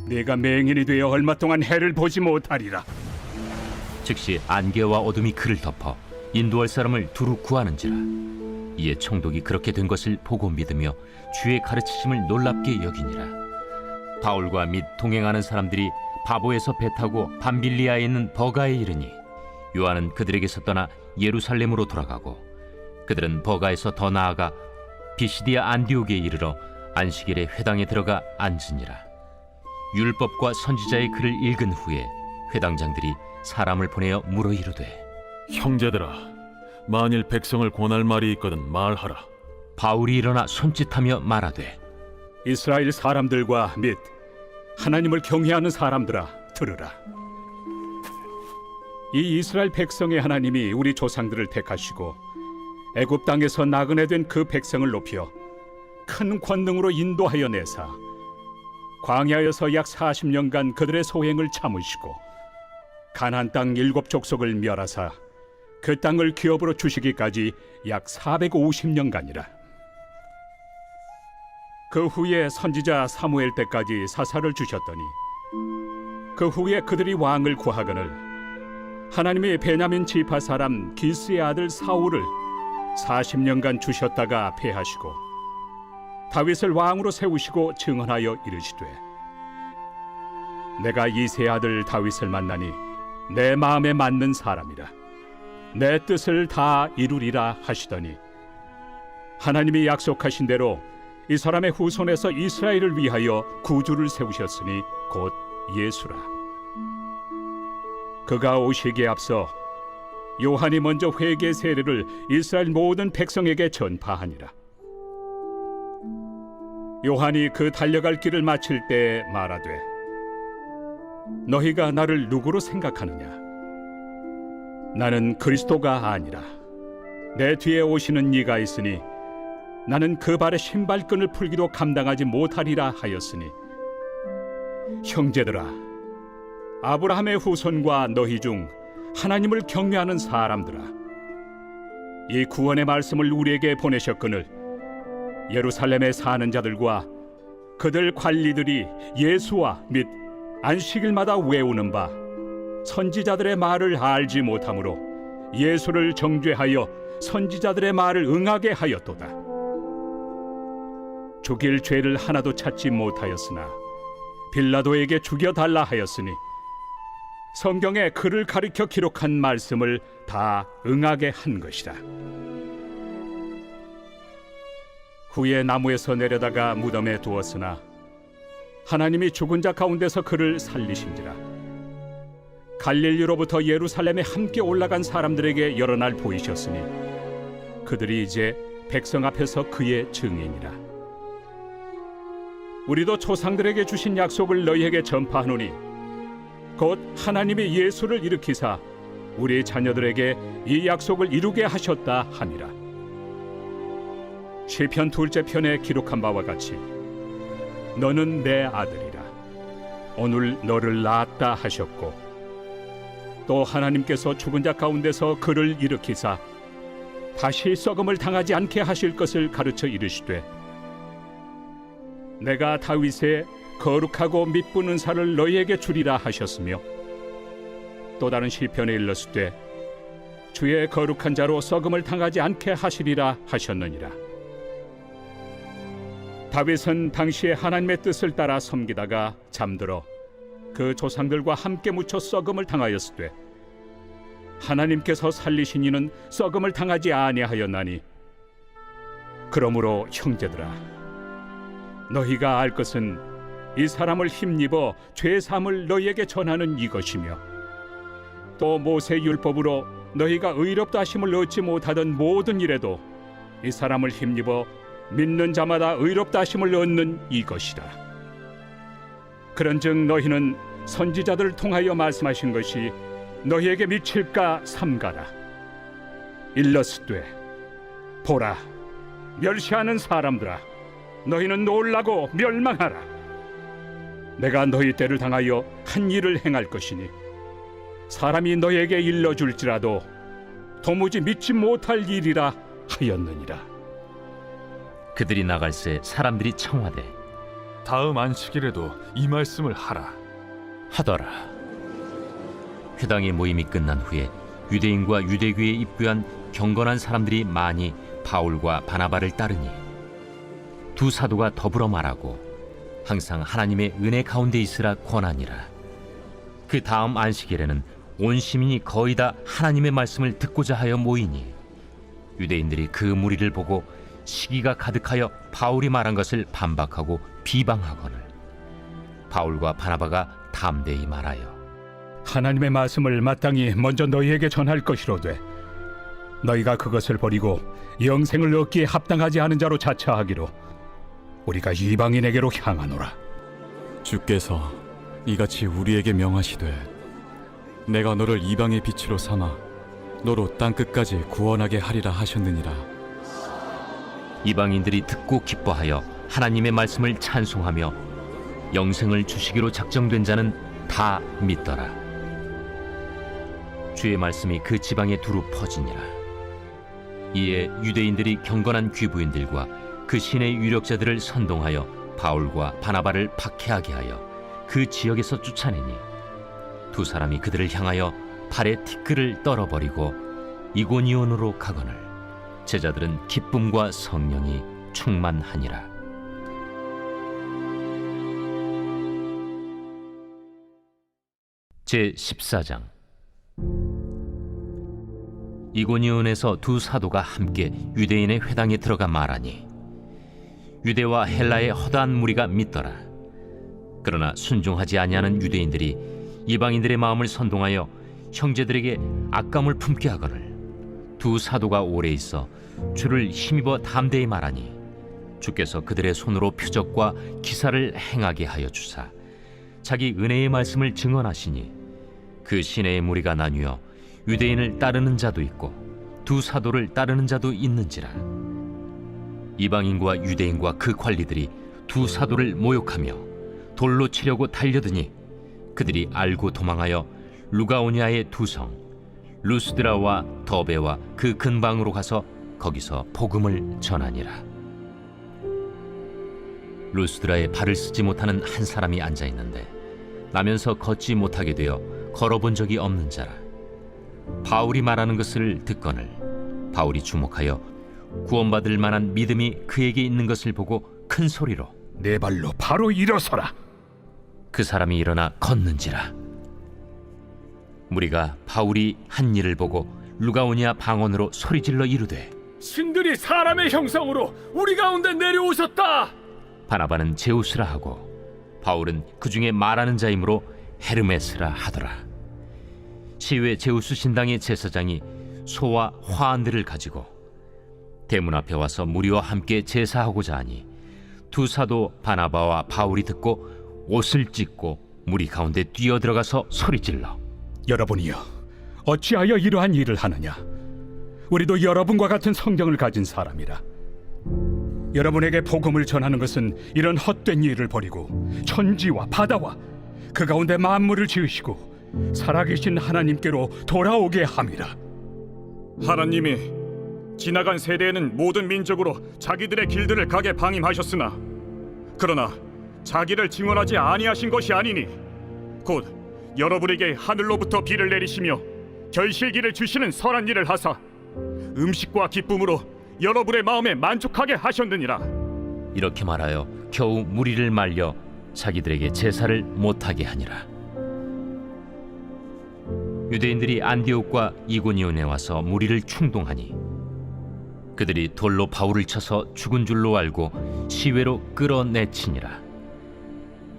네가 맹인이 되어 얼마 동안 해를 보지 못하리라. 즉시 안개와 어둠이 그를 덮어 인도할 사람을 두루 구하는지라. 이에 총독이 그렇게 된 것을 보고 믿으며 주의 가르치심을 놀랍게 여기니라. 바울과 및 동행하는 사람들이 바보에서 배 타고 밤빌리아에 있는 버가에 이르니 요한은 그들에게서 떠나 예루살렘으로 돌아가고, 그들은 버가에서 더 나아가 비시디아 안디옥에 이르러 안식일에 회당에 들어가 앉으니라. 율법과 선지자의 글을 읽은 후에 회당장들이 사람을 보내어 물어 이르되, 형제들아, 만일 백성을 권할 말이 있거든 말하라. 바울이 일어나 손짓하며 말하되, 이스라엘 사람들과 및 하나님을 경외하는 사람들아, 들으라. 이 이스라엘 백성의 하나님이 우리 조상들을 택하시고 애굽 땅에서 나그네 된 그 백성을 높여 큰 권능으로 인도하여 내사 광야에서 약 40년간 그들의 소행을 참으시고 가나안 땅 7족속을 멸하사 그 땅을 기업으로 주시기까지 약 450년간이라. 그 후에 선지자 사무엘 때까지 사사를 주셨더니 그 후에 그들이 왕을 구하거늘 하나님이 베냐민 지파 사람 기스의 아들 사울을 40년간 주셨다가 패하시고 다윗을 왕으로 세우시고 증언하여 이르시되, 내가 이새의 아들 다윗을 만나니 내 마음에 맞는 사람이라, 내 뜻을 다 이루리라 하시더니 하나님이 약속하신 대로 이 사람의 후손에서 이스라엘을 위하여 구주를 세우셨으니 곧 예수라. 그가 오시기에 앞서 요한이 먼저 회개 세례를 이스라엘 모든 백성에게 전파하니라. 요한이 그 달려갈 길을 마칠 때 말하되, 너희가 나를 누구로 생각하느냐? 나는 그리스도가 아니라 내 뒤에 오시는 이가 있으니 나는 그 발의 신발끈을 풀기도 감당하지 못하리라 하였으니, 형제들아, 아브라함의 후손과 너희 중 하나님을 경외하는 사람들아, 이 구원의 말씀을 우리에게 보내셨거늘 예루살렘에 사는 자들과 그들 관리들이 예수와 및 안식일마다 외우는 바 선지자들의 말을 알지 못하므로 예수를 정죄하여 선지자들의 말을 응하게 하였도다. 죽일 죄를 하나도 찾지 못하였으나 빌라도에게 죽여달라 하였으니 성경에 그를 가리켜 기록한 말씀을 다 응하게 한 것이라. 후에 나무에서 내려다가 무덤에 두었으나 하나님이 죽은 자 가운데서 그를 살리신지라. 갈릴리로부터 예루살렘에 함께 올라간 사람들에게 여러 날 보이셨으니 그들이 이제 백성 앞에서 그의 증인이라. 우리도 조상들에게 주신 약속을 너희에게 전파하노니 곧 하나님이 예수를 일으키사 우리 자녀들에게 이 약속을 이루게 하셨다 함이라. 시편 2째 편에 기록한 바와 같이 너는 내 아들이라, 오늘 너를 낳았다 하셨고, 또 하나님께서 죽은 자 가운데서 그를 일으키사 다시 썩음을 당하지 않게 하실 것을 가르쳐 이르시되, 내가 다윗의 거룩하고 미쁜 은사를 너희에게 주리라 하셨으며, 또 다른 시편에 일렀으되 주의 거룩한 자로 썩음을 당하지 않게 하시리라 하셨느니라. 다윗은 당시에 하나님의 뜻을 따라 섬기다가 잠들어 그 조상들과 함께 묻혀 썩음을 당하였으되 하나님께서 살리신 이는 썩음을 당하지 아니하였나니, 그러므로 형제들아, 너희가 알 것은 이 사람을 힘입어 죄 사함을 너희에게 전하는 이것이며, 또 모세 율법으로 너희가 의롭다 하심을 얻지 못하던 모든 일에도 이 사람을 힘입어 믿는 자마다 의롭다 하심을 얻는 이것이라. 그런즉 너희는 선지자들을 통하여 말씀하신 것이 너희에게 미칠까 삼가라. 일렀으되 보라, 멸시하는 사람들아, 너희는 놀라고 멸망하라. 내가 너희 때를 당하여 한 일을 행할 것이니 사람이 너희에게 일러줄지라도 도무지 믿지 못할 일이라 하였느니라. 그들이 나갈새 사람들이 청하되 다음 안식일에도 이 말씀을 하라 하더라. 회당의 모임이 끝난 후에 유대인과 유대교에 입교한 경건한 사람들이 많이 바울과 바나바를 따르니 두 사도가 더불어 말하고 항상 하나님의 은혜 가운데 있으라 권하니라. 그 다음 안식일에는 온 시민이 거의 다 하나님의 말씀을 듣고자 하여 모이니 유대인들이 그 무리를 보고 시기가 가득하여 바울이 말한 것을 반박하고 비방하거늘 바울과 바나바가 담대히 말하여 하나님의 말씀을 마땅히 먼저 너희에게 전할 것이로되 너희가 그것을 버리고 영생을 얻기에 합당하지 않은 자로 자처하기로 우리가 이방인에게로 향하노라. 주께서 이같이 우리에게 명하시되 내가 너를 이방의 빛으로 삼아 너로 땅끝까지 구원하게 하리라 하셨느니라. 이방인들이 듣고 기뻐하여 하나님의 말씀을 찬송하며 영생을 주시기로 작정된 자는 다 믿더라. 주의 말씀이 그 지방에 두루 퍼지니라. 이에 유대인들이 경건한 귀부인들과 그 신의 유력자들을 선동하여 바울과 바나바를 박해하게 하여 그 지역에서 쫓아내니 두 사람이 그들을 향하여 발에 티끌을 떨어버리고 이고니온으로 가거늘 제자들은 기쁨과 성령이 충만하니라. 제14장. 이고니온에서 두 사도가 함께 유대인의 회당에 들어가 말하니 유대와 헬라의 허다한 무리가 믿더라. 그러나 순종하지 아니하는 유대인들이 이방인들의 마음을 선동하여 형제들에게 악감을 품게 하거늘 두 사도가 오래 있어 주를 힘입어 담대히 말하니 주께서 그들의 손으로 표적과 기사를 행하게 하여 주사 자기 은혜의 말씀을 증언하시니 그 시내의 무리가 나뉘어 유대인을 따르는 자도 있고 두 사도를 따르는 자도 있는지라. 이방인과 유대인과 그 관리들이 두 사도를 모욕하며 돌로 치려고 달려드니 그들이 알고 도망하여 루가오니아의 두 성 루스드라와 더베와 그 근방으로 가서 거기서 복음을 전하니라. 루스드라에 발을 쓰지 못하는 한 사람이 앉아 있는데 나면서 걷지 못하게 되어 걸어본 적이 없는 자라. 바울이 말하는 것을 듣거늘 바울이 주목하여 구원받을 만한 믿음이 그에게 있는 것을 보고 큰 소리로 내 발로 바로 일어서라. 그 사람이 일어나 걷는지라. 무리가 바울이 한 일을 보고 루가오니아 방언으로 소리질러 이르되 신들이 사람의 형상으로 우리 가운데 내려오셨다. 바나바는 제우스라 하고 바울은 그 중에 말하는 자이므로 헤르메스라 하더라. 시외 제우스 신당의 제사장이 소와 화환들을 가지고 대문 앞에 와서 무리와 함께 제사하고자 하니 두 사도 바나바와 바울이 듣고 옷을 찢고 무리 가운데 뛰어들어가서 소리질러 여러분이여 어찌하여 이러한 일을 하느냐. 우리도 여러분과 같은 성경을 가진 사람이라. 여러분에게 복음을 전하는 것은 이런 헛된 일을 버리고 천지와 바다와 그 가운데 만물을 지으시고 살아계신 하나님께로 돌아오게 함이라. 하나님이 지나간 세대에는 모든 민족으로 자기들의 길들을 가게 방임하셨으나 그러나 자기를 증언하지 아니하신 것이 아니니 곧 여러분에게 하늘로부터 비를 내리시며 결실기를 주시는 선한 일을 하사 음식과 기쁨으로 여러분의 마음에 만족하게 하셨느니라. 이렇게 말하여 겨우 무리를 말려 자기들에게 제사를 못하게 하니라. 유대인들이 안디옥과 이고니온에 와서 무리를 충동하니 그들이 돌로 바울을 쳐서 죽은 줄로 알고 시외로 끌어내치니라.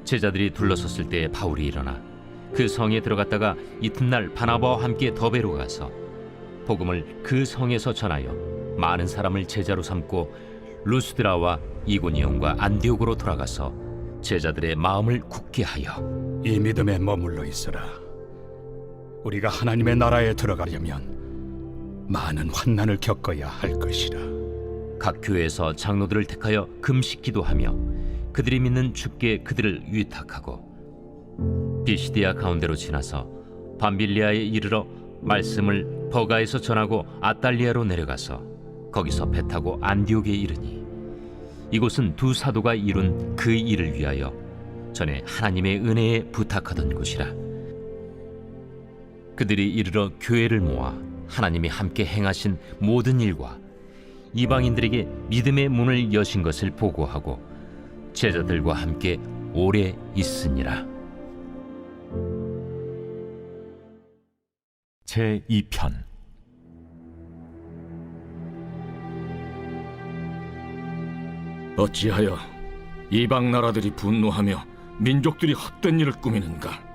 제자들이 둘러섰을 때 바울이 일어나 그 성에 들어갔다가 이튿날 바나바와 함께 더베로 가서 복음을 그 성에서 전하여 많은 사람을 제자로 삼고 루스드라와 이고니온과 안디옥으로 돌아가서 제자들의 마음을 굳게 하여 이 믿음에 머물러 있으라. 우리가 하나님의 나라에 들어가려면 많은 환난을 겪어야 할 것이라. 각 교회에서 장로들을 택하여 금식 기도하며 그들이 믿는 주께 그들을 위탁하고 비시디아 가운데로 지나서 밤빌리아에 이르러 말씀을 버가에서 전하고 아탈리아로 내려가서 거기서 배 타고 안디옥에 이르니 이곳은 두 사도가 이룬 그 일을 위하여 전에 하나님의 은혜에 부탁하던 곳이라. 그들이 이르러 교회를 모아 하나님이 함께 행하신 모든 일과 이방인들에게 믿음의 문을 여신 것을 보고하고 제자들과 함께 오래 있으니라. 제2편 어찌하여 이방 나라들이 분노하며 민족들이 헛된 일을 꾸미는가?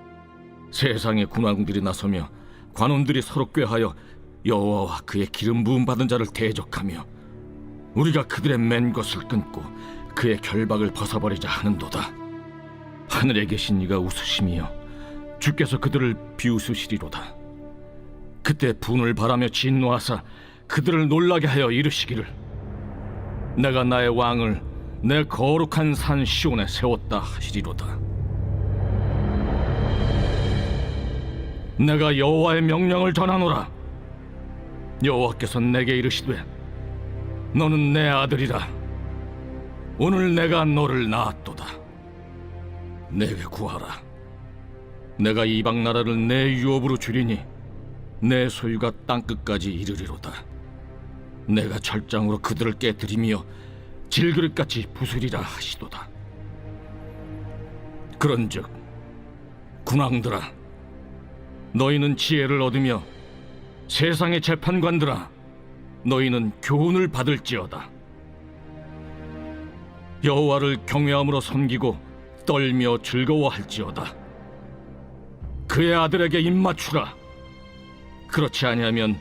세상의 군왕들이 나서며 관원들이 서로 꾀하여 여호와와 그의 기름 부음 받은 자를 대적하며 우리가 그들의 맨 것을 끊고 그의 결박을 벗어버리자 하는도다. 하늘에 계신 이가 웃으시며 주께서 그들을 비웃으시리로다. 그때 분을 바라며 진노하사 그들을 놀라게 하여 이르시기를 내가 나의 왕을 내 거룩한 산 시온에 세웠다 하시리로다. 내가 여호와의 명령을 전하노라. 여호와께서 내게 이르시되 너는 내 아들이라. 오늘 내가 너를 낳았도다. 내게 구하라. 내가 이방 나라를 내 유업으로 주리니 내 소유가 땅끝까지 이르리로다. 내가 철장으로 그들을 깨뜨리며 질그릇같이 부수리라 하시도다. 그런즉 군왕들아, 너희는 지혜를 얻으며 세상의 재판관들아, 너희는 교훈을 받을지어다. 여호와를 경외함으로 섬기고 떨며 즐거워할지어다. 그의 아들에게 입맞추라. 그렇지 아니하면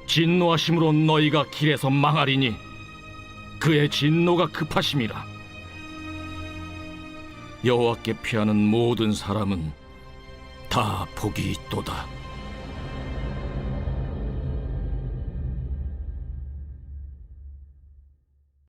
진노하심으로 너희가 길에서 망하리니 그의 진노가 급하심이라. 여호와께 피하는 모든 사람은 다 복이 있도다.